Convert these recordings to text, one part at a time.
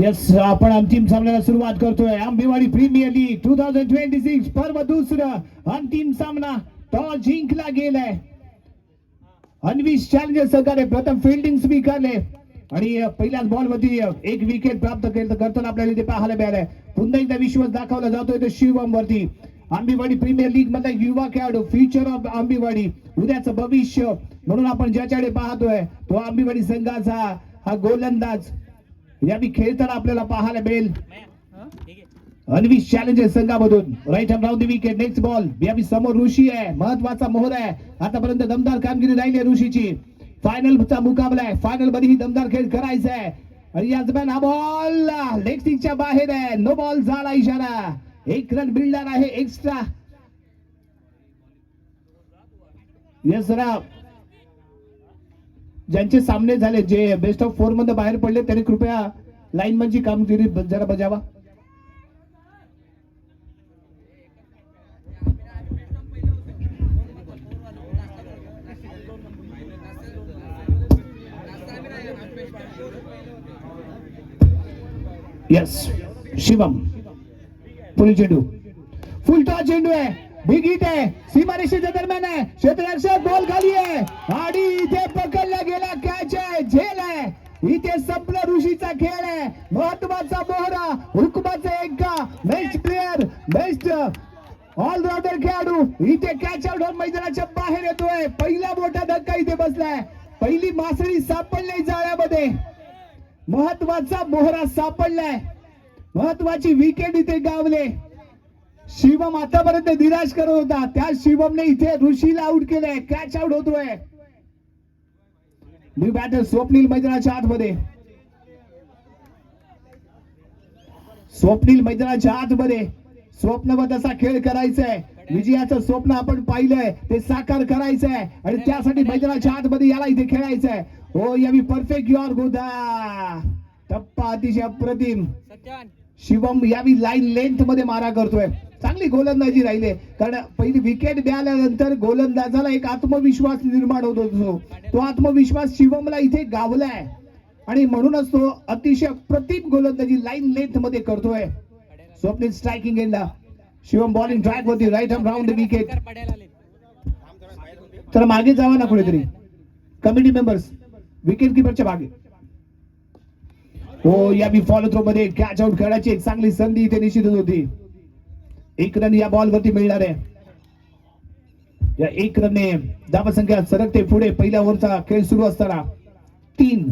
Yes, आपण अंतिम सामन्याला सुरुवात करतोय. आंबेवाडी प्रीमियर लीग 2026 पर्व दुसरा अंतिम सामना. टॉस जिंकला गेलाय. अन्विश चॅलेंजर संघाने प्रथम फिल्डिंग स्वीकारले आणि पहिल्याच बॉल वरती एक विकेट प्राप्त करताना आपल्याला इथे पाहायला मिळालंय. पुन्हा एकदा विश्वास दाखवला जातोय तो शिवम वरती. आंबेवाडी प्रीमियर लीग मधला युवा खेळाडू, फ्युचर ऑफ आंबेवाडी, उद्याचं भविष्य म्हणून आपण ज्याच्याकडे पाहतोय तो आंबेवाडी संघाचा हा गोलंदाज यावी खेळताना आपल्याला पाहायला मिळेल. अन्विश चॅलेंजर संघामधून right hand round the wicket. Next ball यावी समोर ऋषी आहे, महत्वाचा मोहर आहे. आतापर्यंत दमदार कामगिरी राहिली आहे ऋषीची. फायनलचा मुकाबला आहे, फायनल मध्ये ही दमदार खेळ करायचा आहे. आणि या दरम्यान हा बॉल लेग स्टिकच्या बाहेर आहे. नो बॉल झाला इशारा. एक रन बिल्डर आहे एक्स्ट्रा. यस राव, ज्यांचे सामने झाले, जे बेस्ट ऑफ 4 मध्ये बाहेर पडले, त्यांनी कृपया लाईनमनची कामगिरी जरा बजावा. यस, शिवम फुल चेंडू, फुल टॉस चेंडू आहे. बिग हिट आहे, सीमारेषेच्या दरम्यान आहे. क्षेत्ररक्षक बॉल खाली आहे आणि इथे पकडला गेला. कॅच आहे, झेल आहे. इथे संपला ऋषीचा खेळ आहे. महत्वाचा मोहरा, हुकमाचा एक्का, बेस्ट प्लेअर, बेस्ट ऑलराऊंडर खेळाडू इथे कॅच आउट होऊन मैदानाच्या बाहेर येतोय. पहिला मोठा धक्का इथे बसलाय. पहिली मासळी सापडली जाळ्यामध्ये. महत्वाचा मोहरा सापडलाय. महत्वाची विकेट इथे गावले. शिवम आतापर्यंत निराश करत होता, त्या शिवमने इथे ऋषीला आउट केलंय. कॅच आउट होतोय. न्यू बॅटर स्वप्नील मैदानाच्या आतमध्ये. स्वप्नील मैदानाच्या आतमध्ये. स्वप्नवत असा खेळ करायचा आहे. विजयाचं स्वप्न आपण पाहिलंय, ते साकार करायचंय आणि त्यासाठी मैदानाच्या आतमध्ये याला इथे खेळायचंय. हो, यावी परफेक्ट युअर गोदा. टप्पा अतिशय अप्रतिम. शिवम यावी लाईन लेंथ मध्ये मारा करतोय. चांगली गोलंदाजी राहिले, कारण पहिली विकेट मिळाल्यानंतर गोलंदाजाला एक आत्मविश्वास निर्माण होत होतो. तो आत्मविश्वास शिवमला इथे गावलाय आणि म्हणूनच तो अतिशय अप्रतिम गोलंदाजी लाईन लेंथ मध्ये करतोय. स्वप्नील स्ट्रायकिंग एंडला. शिवम बॉलिंग ट्रॅक वरती. Right hand round the wicket. तर मागे जावा ना कुठेतरी कमिटी मेंबर्स, विकेट किपरच्या मागे. हो, या बी फॉलो थ्रो मध्ये कॅच आउट खेळायची एक चांगली संधी इथे निश्चितच होती. एक रन या बॉल वरती मिळणार आहे. या एक रनने धावसंख्या सरकते पुढे. पहिल्या ओव्हरचा खेळ सुरू असताना 3,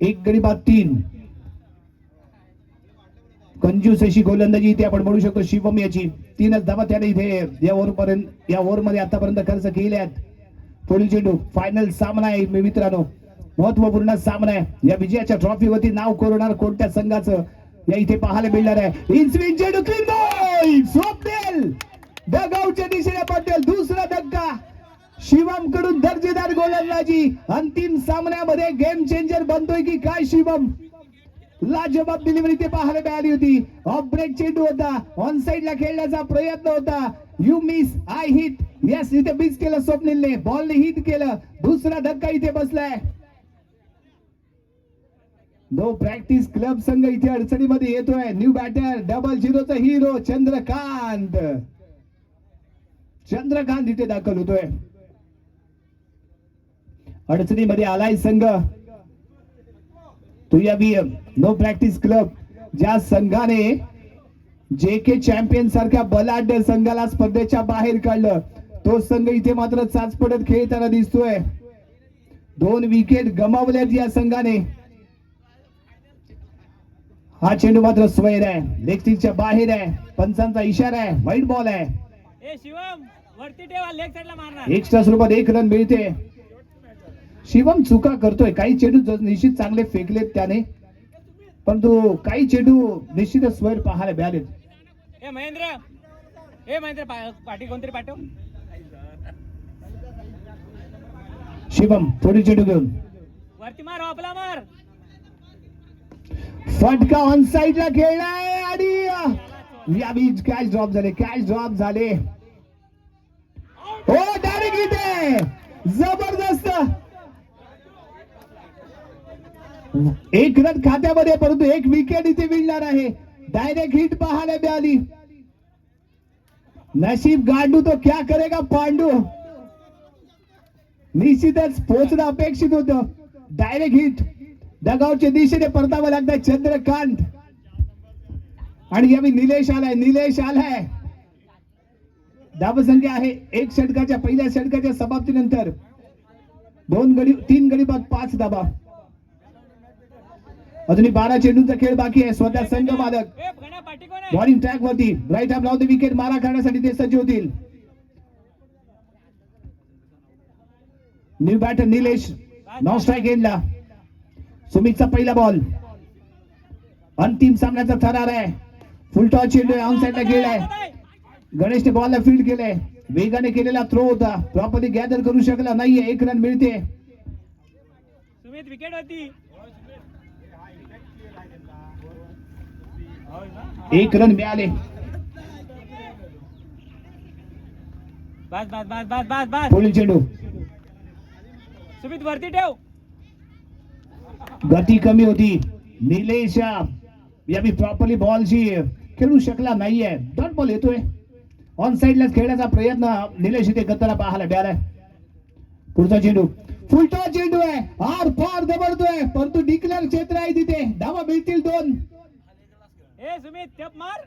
एक गडी बाद 3. कंजूस अशी गोलंदाजी इथे आपण म्हणू शकतो शिवम याची. 3च धावा त्याने इथे या ओव्हर मध्ये आतापर्यंत खर्च केल्यात. पुढील चेंडू. फायनल सामना आहे मित्रांनो, महत्वपूर्ण सामना आहे. या विजयाच्या ट्रॉफीवरती नाव कोरणार कोणत्या संघाचं या इथे पाहायला मिळणार आहे. इनस्विंग चेंडू, क्लीन बॉल. स्वप्नील डगआउटच्या दिशेने पटेल. दुसरा धक्का. शिवम कडून दर्जेदार गोलंदाजी. अंतिम सामन्यामध्ये गेम चेंजर बनतोय की काय शिवम. लाजवाब डिलिव्हरी ते पाहायला मिळाली होती. ऑफ ब्रेक चेंडू होता, ऑन साइड ला खेळण्याचा प्रयत्न होता. You miss, I hit. Yes, इथे मिस केलं स्वप्नीलने. बॉलने हिट केलं. दुसरा धक्का इथे बसलाय. नो प्रॅक्टिस क्लब संघ इथे अडचणीमध्ये येतोय. न्यू बॅटर 00चा हिरो चंद्रकांत. चंद्रकांत इथे दाखल होतोय. अडचणीमध्ये आलाय संघ. तो या नो प्रॅक्टिस क्लब, ज्या संघाने JK चॅम्पियन सारख्या बलाढ्य संघाला स्पर्धेच्या बाहेर काढलं, तो संघ इथे मात्र चाचपडत खेळताना दिसतोय. 2 विकेट गमावल्यात या संघाने. हा चेंडू मात्र स्वैर आहे, लेग स्टिकच्या बाहेर आहे. पंचांचा इशारा आहे, व्हाईट बॉल आहे. एक्स्ट्रा स्वरूपात 1 रन मिळते. शिवम चुका करतोय. काही चेंडू निश्चित चांगले फेकलेत त्याने, परंतु काही चेंडू निश्चितच स्वैर पाहायला मिळालेत. शिवम थोडी चेंडू घेऊन वरती मार, आपला मार. फटका ऑन साइड ला खेळलाय आणि यावी कॅच ड्रॉप झाले. कॅच ड्रॉप झाले. हो, डायरेक्ट इथे जबरदस्त. एक रन खात्यामध्ये, परंतु एक विकेट इथे मिळणार आहे. डायरेक्ट हिट पाहायला मिळाली. नशीब गांडू तो क्या करेगा पांडू. निश्चितच पोहोचणं अपेक्षित होतं. Direct hit. डगआउटच्या दिशेने परतावं लागतं चंद्रकांत. आणि यावेळी निलेश आलाय. धावसंख्या आहे एक षटकाच्या, पहिल्या षटकाच्या समाप्तीनंतर 3 गडी बाद 5 धावा. अजूनही 12 चेंडूंचा खेळ बाकी आहे. स्वतः संघ मालक ए, गण्या पाटी कोण आहे? बॉलिंग ट्रॅक वरती राईट आर्म लावते. विकेट मारा करण्यासाठी ते सज्ज होतील. New batter Nilesh non strike एंडला. सुमितचा पहिला बॉल. अंतिम सामन्याचा थरार आहे. फुल टॉस चेंडू ऑन साइडला गेलाय. गणेशने बॉलला फील्ड केलंय. वेगाने केलेला थ्रो होता. प्रॉपर्ली गॅदर करू शकला नाहीये. 1 रन मिळते. सुमित विकेट होती. 1 रन मिळाले. बस बस बस बस बस बस. पुढील चेंडू. सुमित वरती ठेव. गती कमी होती. निलेश यावी प्रॉपर्ली बॉलशी खेळू शकला नाहीये. डॉट बॉल येतोय. ऑन साइडला खेळण्याचा प्रयत्न निलेश इथे करताना पाहायला मिळालाय. पुढचा चेंडू फुल टॉस चेंडू आहे. आर पार दबडतोय, परंतु डिक्लेअर क्षेत्र आहे तिथे. धावा मिळतील 2. ए सुमित टप मार.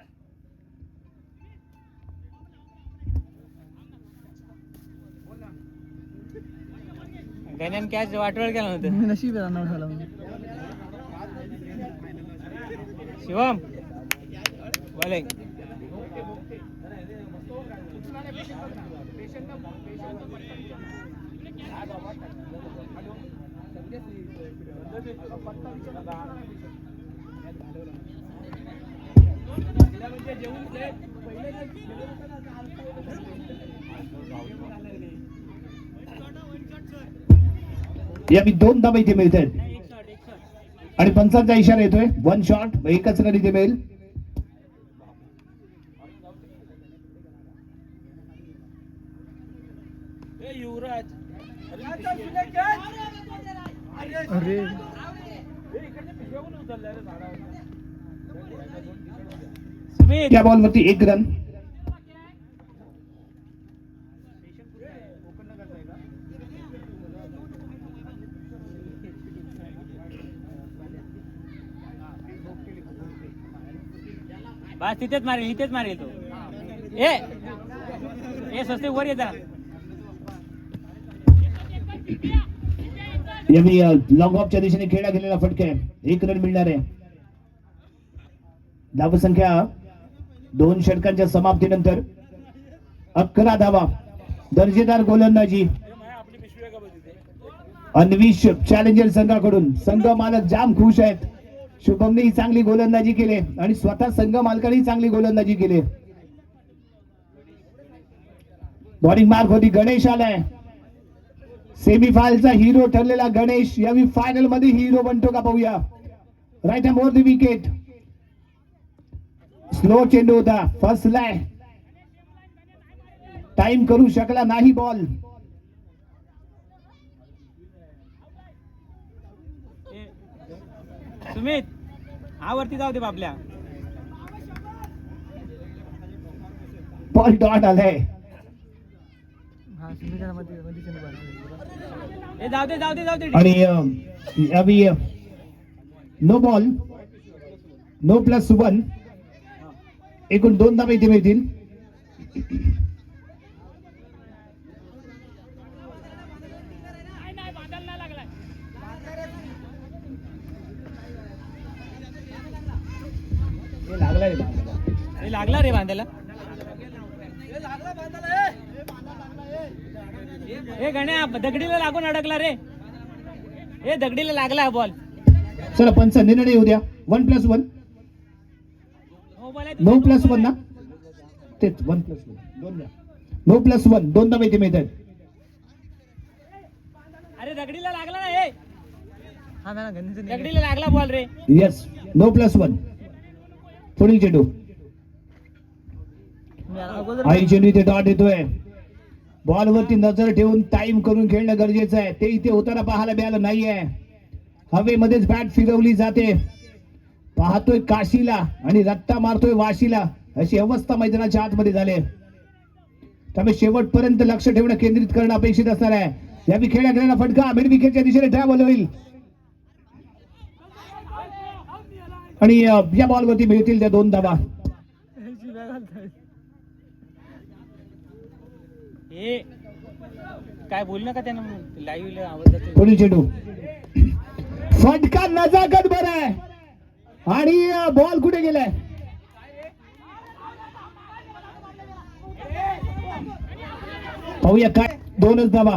गण्यान कॅच वाटवळ केला होतं. नशीब रन आउट झाला. शिवम बॉलिंग. यावी 2 धावा इथे मिळत आहेत. आणि पंचांचा इशारा येतोय. 1 शॉट, 1च रन इथे मिळेल. अरे सुमित त्या बॉलवरती 1 रन. बस तिथेच मारेल तो. ए स्वस्ते वर ये जरा. यावेळी लॉंग ऑफच्या दिशेने खेळला गेलेला फटका आहे. 1 रन मिळणार आहे. धावसंख्या 2 षटकांच्या समाप्तीनंतर 11 धावा. दर्जेदार गोलंदाजी अन्विष चॅलेंजर संघाकडून. संघ मालक जाम खुश आहेत. शुभमने चांगली गोलंदाजी केली आणि स्वतः संघ मालकाने चांगली गोलंदाजी केली. बॉलिंग मार्क होती. गणेश आलाय. सेमीफायनलचा हिरो ठरलेला गणेश यावेळी फायनल मध्ये हिरो बनतो का पाहूया. Right hand over the wicket. Slow चेंडू होता. फसलाय. टाइम करू शकला नाही बॉल. सुमित हा वरती जाऊ दे बापल्या. बॉल डॉट आलाय. हा सुमित मध्ये मध्ये चेंडू बाहेर. ए जाऊ दे. आणि यावेळी नो बॉल, नो प्लस 1. एकूण 2 धावा इथे मिळतील. लागला रे बांधायला. ए गण्या दगडीला लागून अडकला रे. ए दगडीला लागला बॉल. चला पंच निर्णय येऊ द्या. 1+1. नो प्लस 1 ना. तेच 1+1. 2 द्या. No plus 1. 2 धावा इथे मिळतात. अरे दगडीला लागला ना. ए हा ना गणेश दगडीला लागला बॉल रे. येस. No plus 1. पुढील चेंडू. अगोदर आई चेंडू इथे डॉट येतोय. बॉलवरती नजर ठेवून टाइम करून खेळणं गरजेचं आहे. ते इथे होताना पाहायला मिळालं नाहीये. हवेमध्येच बॅट फिरवली जाते. पाहतोय काशीला आणि रट्टा मारतोय वाशीला, अशी अवस्था मैदानाच्या आतमध्ये झाली. त्यामुळे शेवटपर्यंत लक्ष ठेवणं, केंद्रित करणं अपेक्षित असणार आहे. या खेळा गेलेला फटका मिड विकेटच्या दिशेने ट्रॅव्हल होईल आणि या बॉलवरती मिळतील त्या 2 धावा. शिव्या घालताय. हे काय बोल नका त्यानं लाईव्ह आवाज जातो. पुढील चेंडू फटका नजाकत बरं आहे आणि बॉल कुठे गेलाय? पाहूया काय 2च धावा.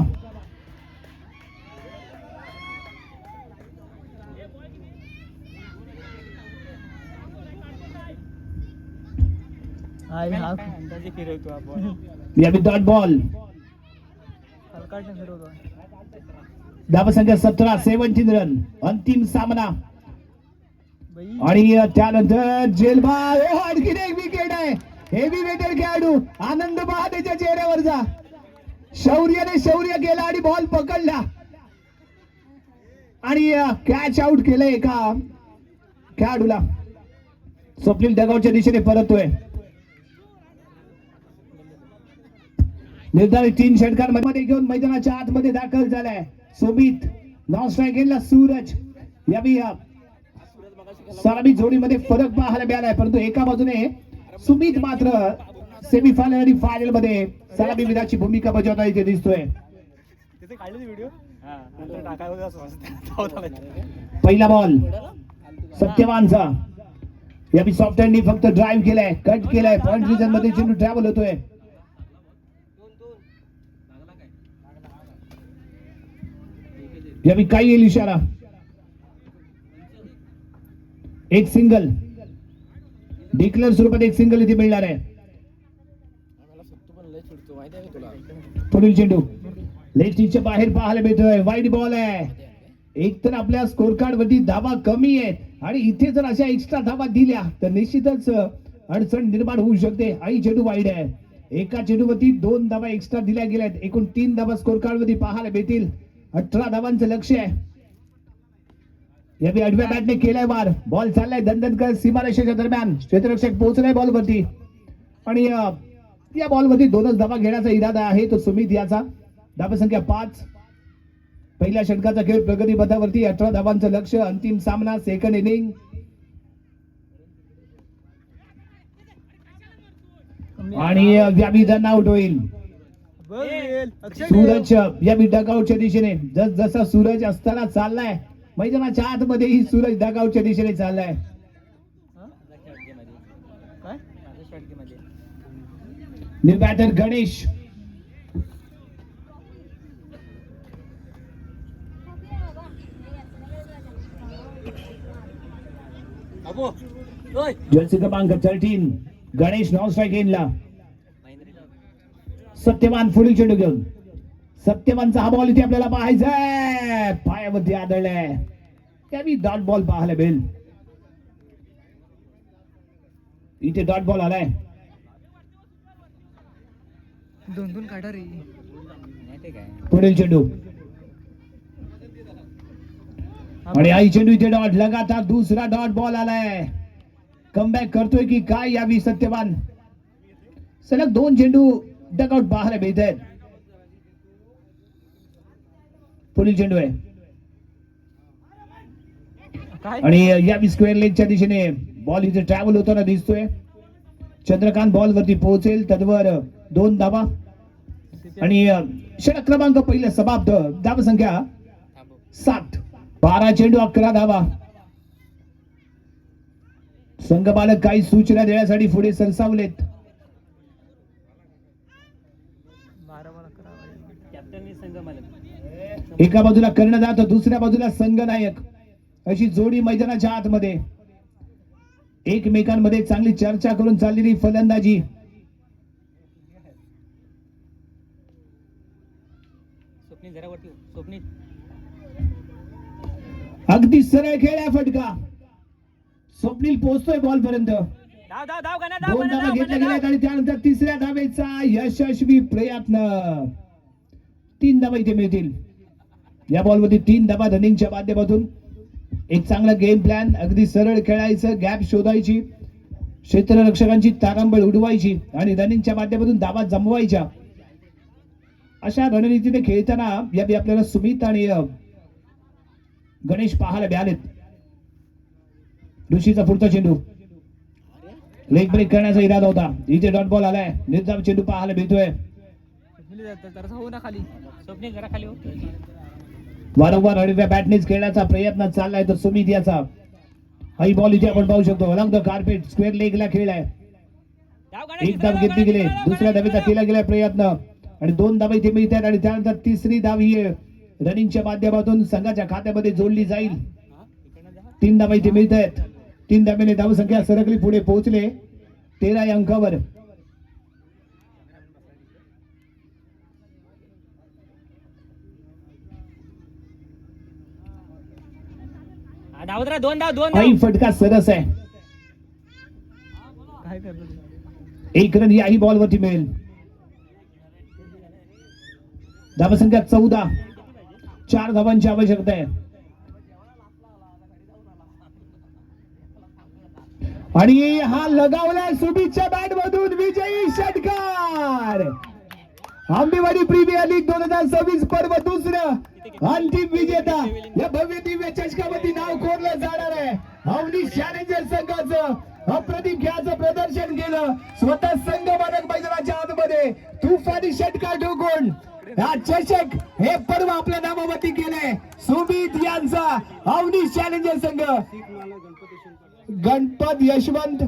आई हा काय अंदाजे फिरवतो आपण. या डॉट बॉल. हलकाटने फिरवतो. धावसंख्या 17, 17 रन. अंतिम सामना बाई आणि त्यानंतर जेलबाग. आणखीन एक विकेट आहे. हेवी वेटर खेळाडू आनंद पहा त्याच्या चेहऱ्यावरचा. शौर्याने शौर्य केला आणि बॉल पकडला आणि कॅच आउट केलंय एका खेळाडूला. स्वप्नील डगआउटच्या दिशेने परततोय. निर्धारित 3 षटकांमध्ये घेऊन मैदानाच्या आतमध्ये दाखल झालाय सुमित. नॉन स्ट्राईक गेला सूरज. यावी सलामी जोडीमध्ये फरक पाहायला मिळालाय, परंतु एका बाजूने सुमित मात्र सेमीफायनल आणि फायनल मध्ये सलामी विराची भूमिका बजावता इथे दिसतोय. पहिला बॉल सत्यवानचा. यावी सॉफ्ट हँडनी फक्त ड्राईव्ह केलाय, कट केलाय. पॉइंट रिजन मध्ये चेंडू ट्रॅव्हल होतोय. यावी काय येईल इशारा? एक सिंगल डिक्लेअर स्वरूपात एक सिंगल इथे मिळणार आहे. पुढील चेंडू लेफ्टीच्या बाहेर पाहायला मिळतोय. वाईड बॉल आहे. एक तर आपल्या स्कोर कार्ड वरती धावा कमी आहेत आणि इथे जर अशा एक्स्ट्रा धावा दिल्या तर निश्चितच अडचण निर्माण होऊ शकते. आई चेंडू वाईड आहे. एका चेंडूवरती 2 धावा एक्स्ट्रा दिल्या गेल्यात. एकूण 3 धावा स्कोर कार्ड वरती पाहायला मिळतील. 18 धावांचं लक्ष आहे. यावेळी आडव्या बॅटने केलाय वार. बॉल चाललाय दणदणकर सीमारेषेच्या दरम्यान. क्षेत्ररक्षक पोहोचलाय बॉल वरती आणि या बॉल वरती 2च धावा घेण्याचा इरादा आहे तो सुमित याचा. धावसंख्या 5. पहिल्या षटकाचा खेळ प्रगती पथावरती. 18 धावांचं लक्ष. अंतिम सामना, सेकंड इनिंग. आणि यावी रन आउट होईल. सूरज यावी डगआउटच्या दिशेने. जसा सूरज असताना चाललाय मैदानाच्या आतमध्येही सूरज डगआउटच्या दिशेने चाललाय. New batter Ganesh. जर्सी क्रमांक 13 गणेश नॉन स्ट्राईक गेनला. सत्यवान पुढील चेंडू घेऊन. सत्यवानचा हा बॉल इथे आपल्याला पाहायचा आहे. पायावरती आदळलाय. त्यावेळी डॉट बॉल पाहायला मिळेल. इथे डॉट बॉल आलाय. 2-2 काढा रे. पुढील चेंडू आणि आई चेंडू इथे डॉट. लगातार दुसरा डॉट बॉल आलाय. कमबॅक करतोय की काय यावी सत्यवान. सलग 2 चेंडू डगआउट पाहायला मिळत आहेत. पुढील चेंडू आहे आणि यावी स्क्वेअर लेगच्या दिशेने बॉल इथे ट्रॅव्हल होताना दिसतोय. चंद्रकांत बॉल वरती पोहोचेल. तद्वर 2 धावा आणि षटक क्रमांक पहिला समाप्त. धावसंख्या 7. 12 चेंडू 11 धावा. संघमालक काही सूचना देण्यासाठी पुढे सरसावलेत. एका बाजूला कर्णधार तर दुसऱ्या बाजूला संघनायक अशी जोडी मैदानाच्या आतमध्ये. एकमेकांमध्ये चांगली चर्चा करून चाललेली फलंदाजी. अगदी सरळ खेळ आहे फटका. स्वप्नील पोहोचतोय बॉल पर्यंत. 2 धावा घेतल्या गेल्यात आणि त्यानंतर 3ऱ्या धावेचा यशस्वी प्रयत्न. 3 धावा इथे मिळतील. या बॉलवरती 3 धावा रनिंगच्या माध्यमातून एक चांगला गेम प्लॅन, अगदी सरळ खेळायचं, गॅप शोधायची, क्षेत्ररक्षकांची तारांबळ उडवायची आणि रनिंगच्या माध्यमातून धावा जमवायच्या. अशा रणनीतीने खेळताना यावेळी आपल्याला सुमित आणि गणेश पाहायला मिळालेत. ऋषीचा पुढचा चेंडू लेग ब्रेक करण्याचा इरादा होता. इथे डॉट बॉल आलाय. निर्धाव चेंडू पाहायला मिळतोय. जरा होऊ ना खाली. स्वप्नील जरा खाली हो. वारंवार हळव्या बॅटनेच खेळण्याचा प्रयत्न चाललाय तर सुमित याचा हाई बॉल इथे आपण पाहू शकतो. अलॉंग द कार्पेट स्क्वेअर लेगला खेळलाय. धाव काढायची, एक धाव धाव घेतली गेली. काढायची, दुसऱ्या धाव धावेचा काढायची. केला गेलाय प्रयत्न आणि 2 धावा इथे मिळतात आणि त्यानंतर तिसरी धाव ही रनिंगच्या माध्यमातून संघाच्या खात्यामध्ये जोडली जाईल. 3 धावा इथे मिळत आहेत. 3 धावेने धावसंख्या सरकली पुढे पोहोचले 13 या अंकावर. हा, धावत राहा. 2 धाव 2 आई धाव. फटका सरस आहे. काय करतो 1 रन याही बॉलवरती मिळेल. धावसंख्या 14. 4 धावांची आवश्यकता आहे आणि हा लगावलाय सुमितच्या बॅट मधून विजयी षटकार. आंबेवाडी प्रीमियर लीग 2026 पर्व दुसरं अंतिम विजेता या भव्य दिव्य चषकावरती नाव कोरलं जाणार आहे. अवनीश चॅलेंजर संघाचं अप्रतिम खेळाचं प्रदर्शन केलं. स्वतः संघ मालक मैदानाच्या आतमध्ये तुफानी षटकार ठोकून हा चषक हे पर्व आपल्या नामावरती केलंय. सुमित यांचा अवनीश चॅलेंजर संघ गणपत यशवंत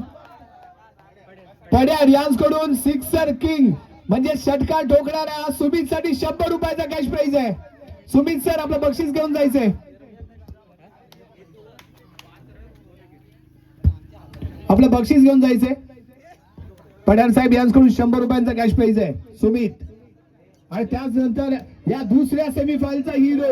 पड्यार यांकडून सिक्सर किंग म्हणजे षटकार ठोकणाऱ्या सुमित साठी 100 रुपयाचा कॅश प्राइज आहे. सुमित सर आपलं बक्षीस घेऊन जायचंय. आपलं बक्षीस घेऊन जायचंय. पड्यार साहेब यांकडून 100 रुपयांचा कॅश प्राइज आहे सुमित. आणि त्याच नंतर या दुसऱ्या सेमीफायनलचा हिरो